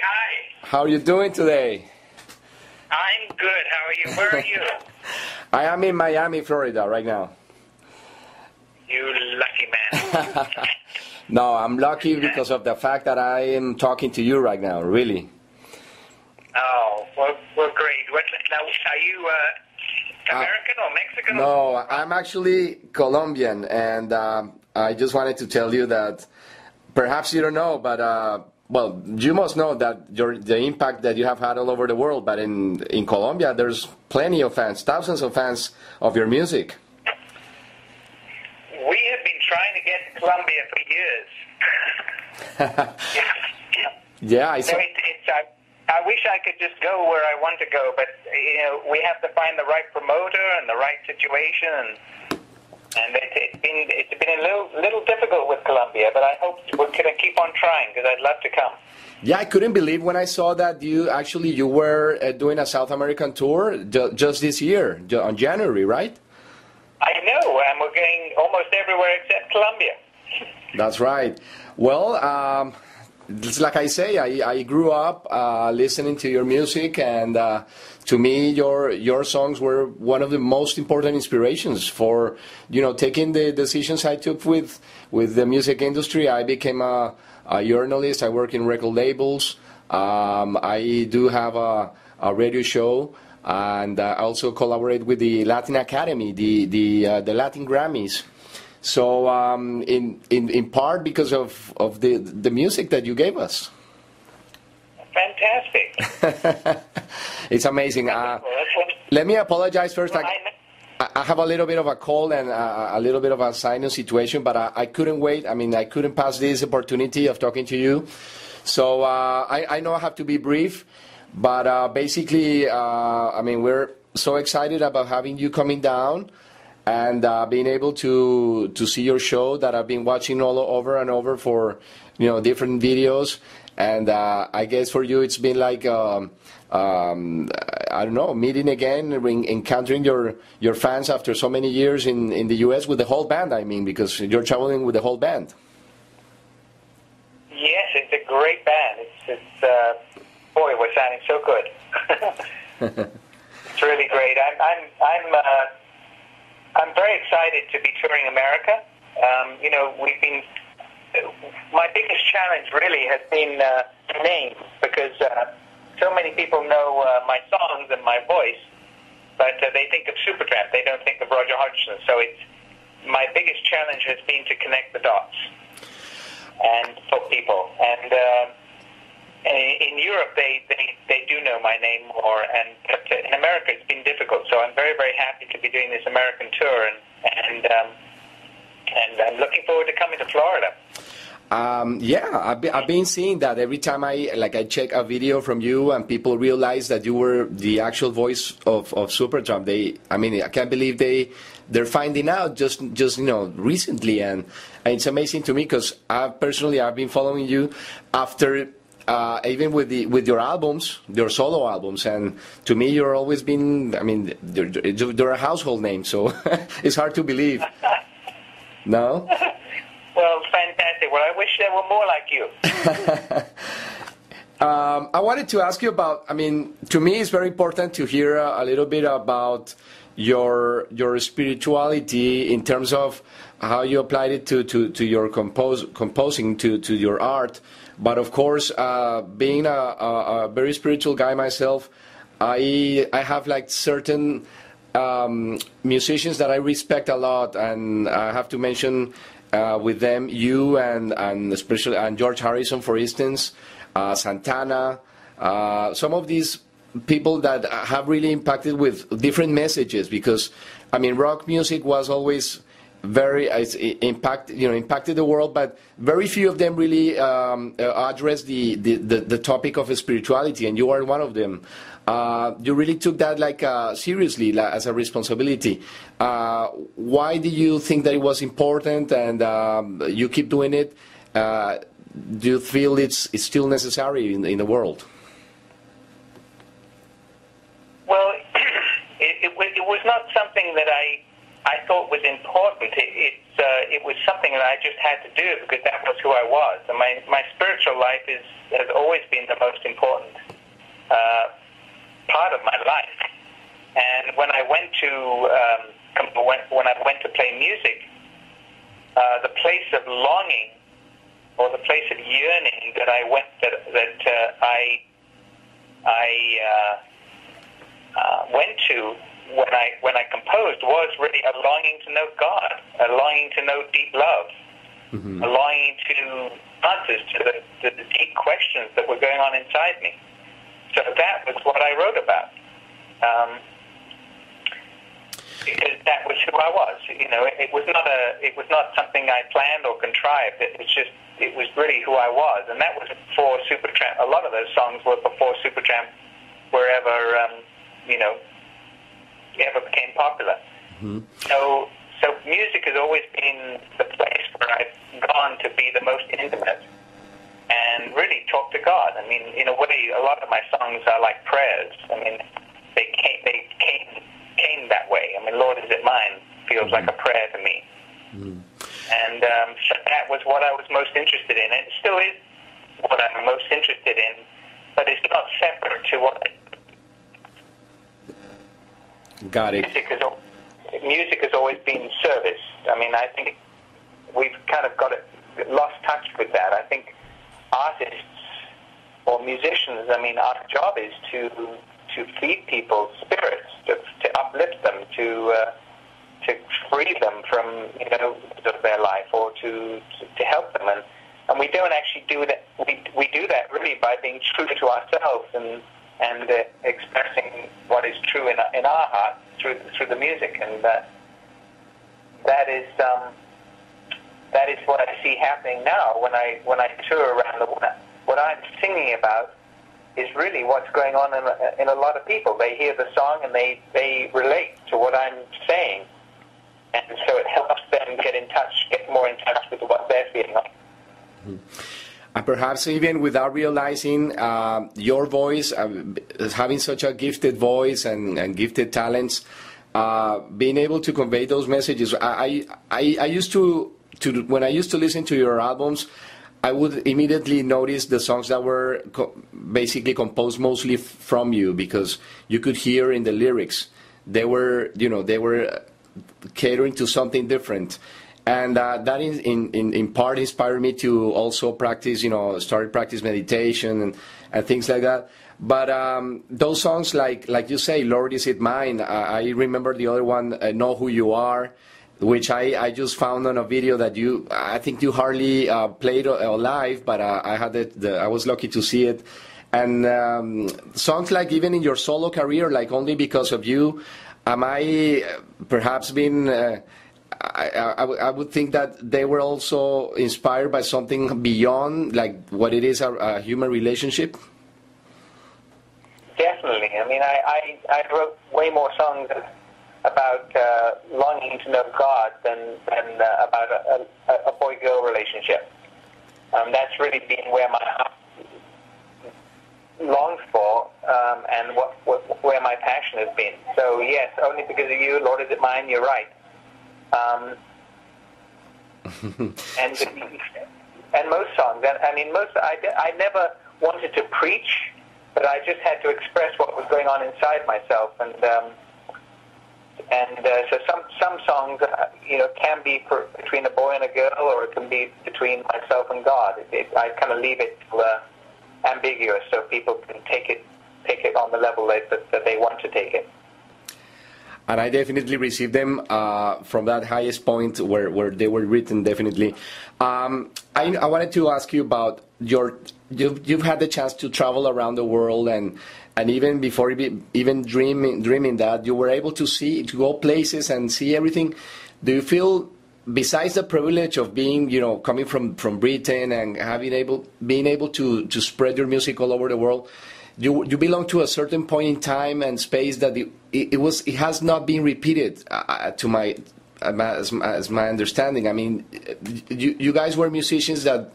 hi. How are you doing today? I'm good. How are you? Where are you? I am in Miami, Florida, right now. You lucky man. No, I'm lucky because of the fact that I am talking to you right now, really. Oh, well great. Now, are you American or Mexican? No, I'm actually Colombian, and I just wanted to tell you that perhaps you don't know, but well, you must know that the impact that you have had all over the world, but in Colombia, there's plenty of fans, thousands of fans of your music. We have been trying to get to Colombia for years. Yeah, I saw. I wish I could just go where I want to go, but we have to find the right promoter and the right situation, and it's been a little difficult with Colombia. But I hope we're going to keep on trying because I'd love to come. Yeah, I couldn't believe when I saw that you were doing a South American tour just this year, on January, right? I know, and we're going almost everywhere except Colombia. That's right. Well, it's like I say, I grew up listening to your music, and to me, your songs were one of the most important inspirations for taking the decisions I took with the music industry. I became a journalist. I work in record labels. I do have a radio show. And I also collaborate with the Latin Academy, the Latin Grammys. So in part because of the music that you gave us. Fantastic. It's amazing. Let me apologize first. I have a little bit of a cold and a little bit of a sinus situation, but I couldn't wait. I mean, I couldn't pass this opportunity of talking to you. So I know I have to be brief. But basically, I mean, we're so excited about having you coming down and being able to see your show that I've been watching all over and over for different videos. And I guess for you, it's been like I don't know, meeting again, encountering your fans after so many years in the U.S. with the whole band. I mean, because you're traveling with the whole band. Yes, it's a great band. Boy, we're sounding so good. It's really great. I'm very excited to be touring America. My biggest challenge really has been the name, because so many people know my songs and my voice, but they think of Supertramp. They don't think of Roger Hodgson. So my biggest challenge has been to connect the dots and for people. And in Europe, they do know my name more, but in America, it's been difficult. So I'm very, very happy to be doing this American tour, and I'm looking forward to coming to Florida. Yeah, I've been seeing that every time I check a video from you, and people realize that you were the actual voice of Supertramp. I can't believe they're finding out just recently, and it's amazing to me because I've been following you after. Even with your albums, your solo albums, and to me, you're always been. I mean, they're a household name, so it's hard to believe. No. Well, fantastic. Well, I wish there were more like you. I wanted to ask you about. I mean, to me, it's very important to hear a little bit about your spirituality in terms of how you applied it to your composing to your art. But of course, being a very spiritual guy myself, I have like certain musicians that I respect a lot, and I have to mention with them you and especially George Harrison, for instance, Santana, some of these people that have really impacted with different messages, because I mean rock music was always very impacted the world, but very few of them really address the topic of spirituality, and you are one of them. You really took that seriously, as a responsibility. Why do you think that it was important, and you keep doing it? Do you feel it's still necessary in the world? Well, it was not something that I thought was important. it was something that I just had to do because that was who I was. And my spiritual life has always been the most important part of my life. And when I went to play music, the place of longing or the place of yearning that I went went to when I composed was really a longing to know God, a longing to know deep love, a longing to answers to the deep questions that were going on inside me. So that was what I wrote about. Because that was who I was. You know, it was not something I planned or contrived. It was really who I was, and that was before Supertramp. A lot of those songs were before Supertramp were ever became popular. So music has always been the place where I've gone to be the most intimate and really talk to God. I mean, in a way, a lot of my songs are like prayers. I mean, they came that way. I mean, Lord, is it mine? Feels like a prayer to me. And so that was what I was most interested in. And it still is what I'm most interested in, but it's not separate to what Got it. Music has always been service. I mean, I think we've kind of lost touch with that. I think artists or musicians, I mean, our job is to feed people's spirits, to uplift them, to free them from of their life, or to help them, and we don't actually do that. We do that really by being true to ourselves and expressing what is true in our heart through the music, and that is what I see happening now when I tour around the world. What I'm singing about is really what's going on in a lot of people. They hear the song and they relate to what I'm saying, and so it helps them get more in touch with what they're feeling like. And perhaps even without realizing your voice, having such a gifted voice and gifted talents, being able to convey those messages. I used to when I used to listen to your albums, I would immediately notice the songs that were basically composed mostly from you, because you could hear in the lyrics they were catering to something different. And that in part inspired me to also practice, started practice meditation and things like that. But those songs, like you say, Lord, Is It Mine? I remember the other one, Know Who You Are, which I just found on a video that I think you hardly played live, but I was lucky to see it. And songs like even in your solo career, like Only Because of You, am I perhaps been... I would think that they were also inspired by something beyond, like what it is a human relationship. Definitely. I mean, I wrote way more songs about longing to know God than about a boy-girl relationship. That's really been where my heart longs for, and where my passion has been. So yes, Only Because of You, Lord, Is It Mine? You're right. And most songs, I never wanted to preach, but I just had to express what was going on inside myself, and so some songs, can be between a boy and a girl, or it can be between myself and God. I kind of leave it ambiguous, so people can take it on the level that they want to take it. And I definitely received them from that highest point where they were written, definitely. I wanted to ask you about you've had the chance to travel around the world, and even before even dreaming that you were able to go places and see everything. Do you feel, besides the privilege of being, coming from Britain and being able to spread your music all over the world, you belong to a certain point in time and space that it has not been repeated as my understanding. I mean, you guys were musicians that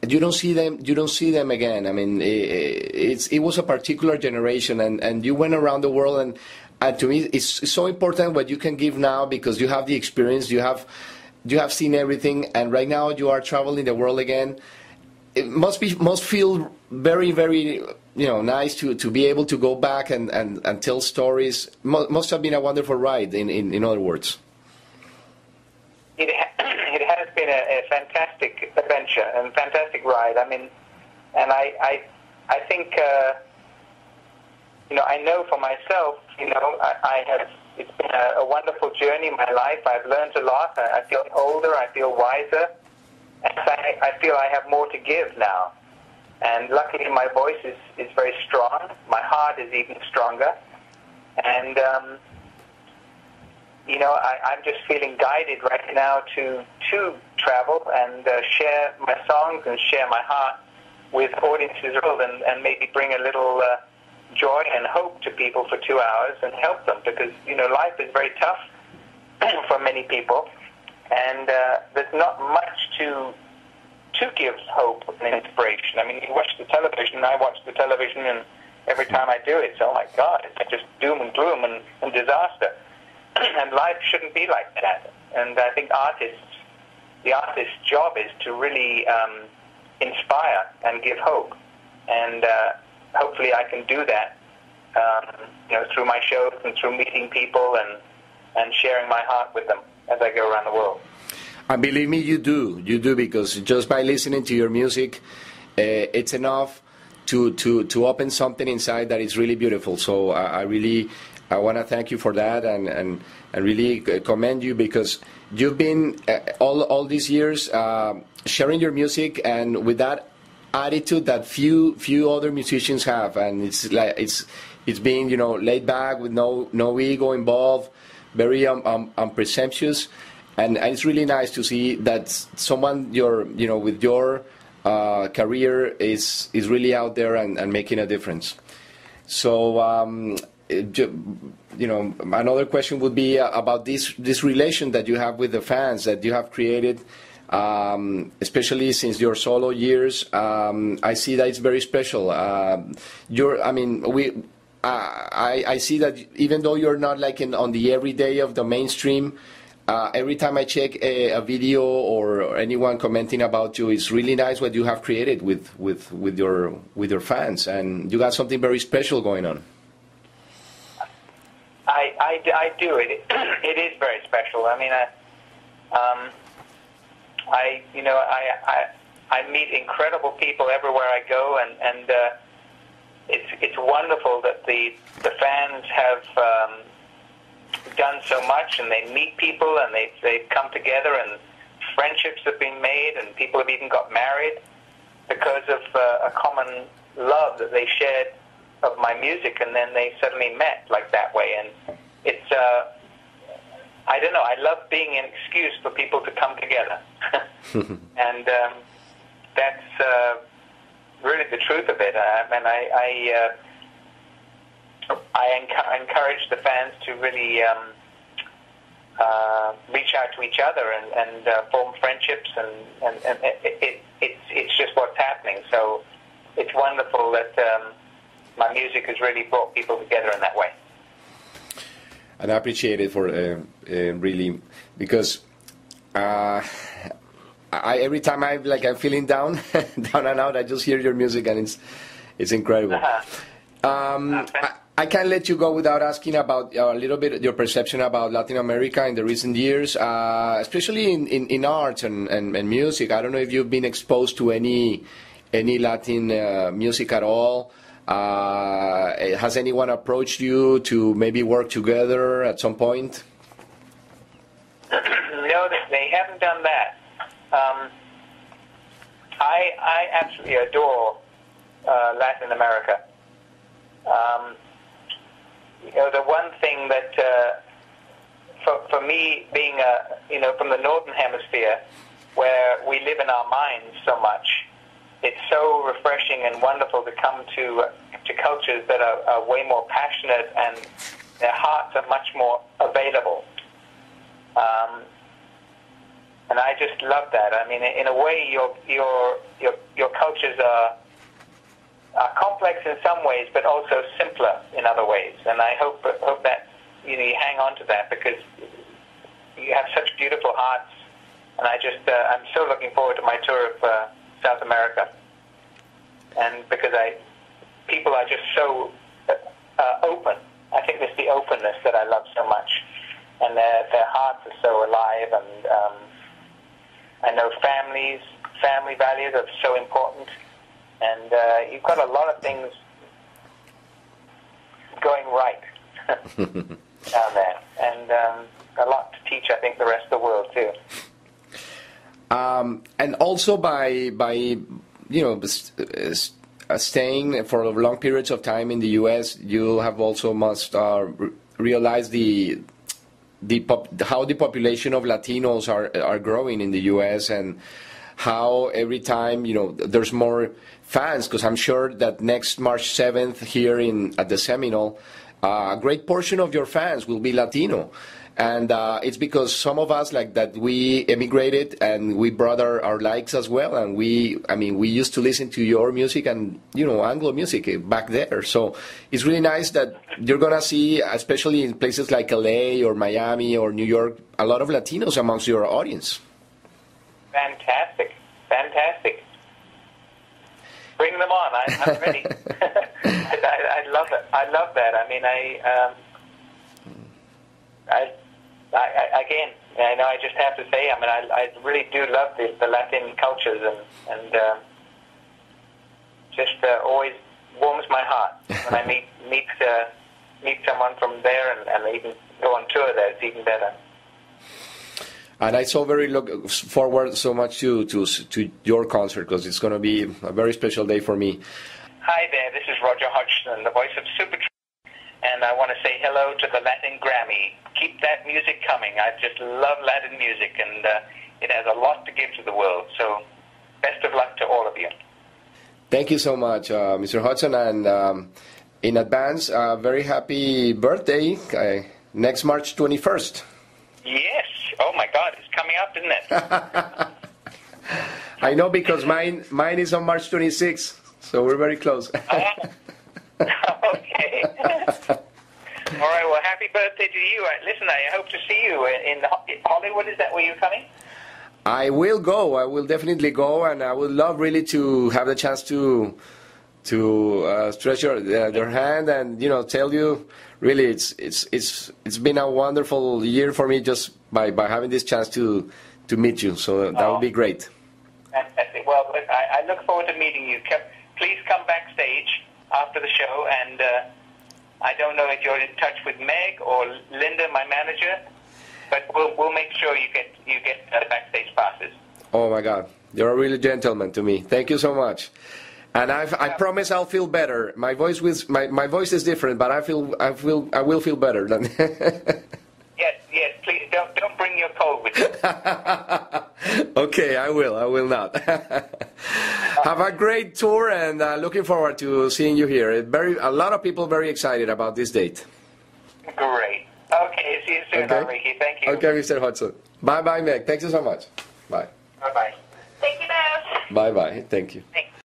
you don't see them again. I mean, it was a particular generation, and you went around the world, and to me it's so important what you can give now, because you have the experience, you have you have seen everything, and right now you are traveling the world again. It must feel very, very, nice to be able to go back and tell stories. Must have been a wonderful ride. In other words, it has been a fantastic adventure and fantastic ride. I mean, and I think I know for myself. I have. It's been a wonderful journey in my life. I've learned a lot. I feel older. I feel wiser. And I feel I have more to give now. And luckily my voice is very strong. My heart is even stronger. And, I'm just feeling guided right now to travel and share my songs and share my heart with audiences and maybe bring a little joy and hope to people for 2 hours and help them, because life is very tough for many people, and there's not much to give hope and inspiration. I mean, you watch the television, I watch the television, and every time I do it's, oh my God, it's just doom and gloom and disaster. And life shouldn't be like that. And I think the artist's job is to really inspire and give hope. And hopefully I can do that, through my shows and through meeting people and sharing my heart with them as I go around the world. And believe me, you do, because just by listening to your music, it's enough to open something inside that is really beautiful. So I want to thank you for that and really commend you, because you've been all these years sharing your music, and with that attitude that few other musicians have, and it's being laid back with no ego involved, very unpresumptuous, and it's really nice to see that someone with your career is really out there and making a difference. So another question would be about this relation that you have with the fans that you have created. Especially since your solo years, I see that it's very special. I see that even though you're not like on the everyday of the mainstream, every time I check a video or anyone commenting about you, it's really nice what you have created with your fans, and you got something very special going on. I do. It is very special. I mean, I meet incredible people everywhere I go, and it's wonderful that the fans have done so much, and they meet people, and they've come together, and friendships have been made, and people have even got married because of a common love that they shared of my music, and then they suddenly met like that way. And it's I don't know, I love being an excuse for people to come together. And that's really the truth of it. And I encourage the fans to really reach out to each other and form friendships, and it's just what's happening. So it's wonderful that my music has really brought people together in that way. And I appreciate it for really, because every time I'm feeling down and out, I just hear your music, and it's incredible. I can't let you go without asking about a little bit your perception about Latin America in the recent years, especially in arts and music. I don't know if you've been exposed to any Latin music at all. Has anyone approached you to maybe work together at some point? No, they haven't done that. I absolutely adore Latin America. The one thing that for me, being from the Northern Hemisphere, where we live in our minds so much, it's so refreshing and wonderful to come to cultures that are way more passionate, and their hearts are much more available. And I just love that. I mean, in a way, your cultures are complex in some ways, but also simpler in other ways. And I hope that you hang on to that, because you have such beautiful hearts And I'm so looking forward to my tour of South America. And because people are just so open. I think it's the openness that I love so much. And their hearts are so alive. And I know family values are so important. And you've got a lot of things going right down there. And a lot to teach, I think, the rest of the world, too. And also by staying for long periods of time in the U.S., you have also must realize how the population of Latinos are growing in the U.S. and how every time there's more fans, because I'm sure that next March 7th here at the Seminole, a great portion of your fans will be Latino. And it's because some of us like that we emigrated and we brought our likes as well, and we used to listen to your music and Anglo music back there. So it's really nice that you're gonna see, especially in places like LA or Miami or New York, a lot of Latinos amongst your audience. Fantastic. Bring them on. I'm ready. I love it. I love that. I mean, again, I just have to say, I really do love the Latin cultures, and just always warms my heart when I meet someone from there, and even go on tour there. It's even better. And I so very look forward so much to your concert, because it's going to be a very special day for me. Hi there, this is Roger Hodgson, the voice of Supertramp, and I want to say hello to the Latin Grammy. Keep that music coming. I just love Latin music, and it has a lot to give to the world. So best of luck to all of you. Thank you so much, Mr. Hodgson, and in advance, very happy birthday, next March 21st. Yes. Oh my God, it's coming up, isn't it? I know, because mine is on March 26th, so we're very close. Okay. All right, well, happy birthday to you. Listen, I hope to see you in Hollywood. Is that where you're coming? I will go. I will definitely go, and I would love really to have the chance to stretch their hand and tell you, really, it's been a wonderful year for me just by having this chance to meet you. So that would be great. Fantastic. Well, I look forward to meeting you. Please come backstage after the show, and I don't know if you're in touch with Meg or Linda, my manager, but we'll make sure you get backstage passes. Oh my God, you're a really gentleman to me. Thank you so much. And I promise I'll feel better. My voice is different, but I will feel better than. Yes. Please don't bring your cold with you. Okay, I will not. Have a great tour, and looking forward to seeing you here. A lot of people very excited about this date. Great. Okay, see you soon, Enrique. Thank you. Okay, Mr. Hodgson. Bye, Meg. Thank you so much. Bye. Bye. Thank you, Bev. Bye. Thank you. Thank you.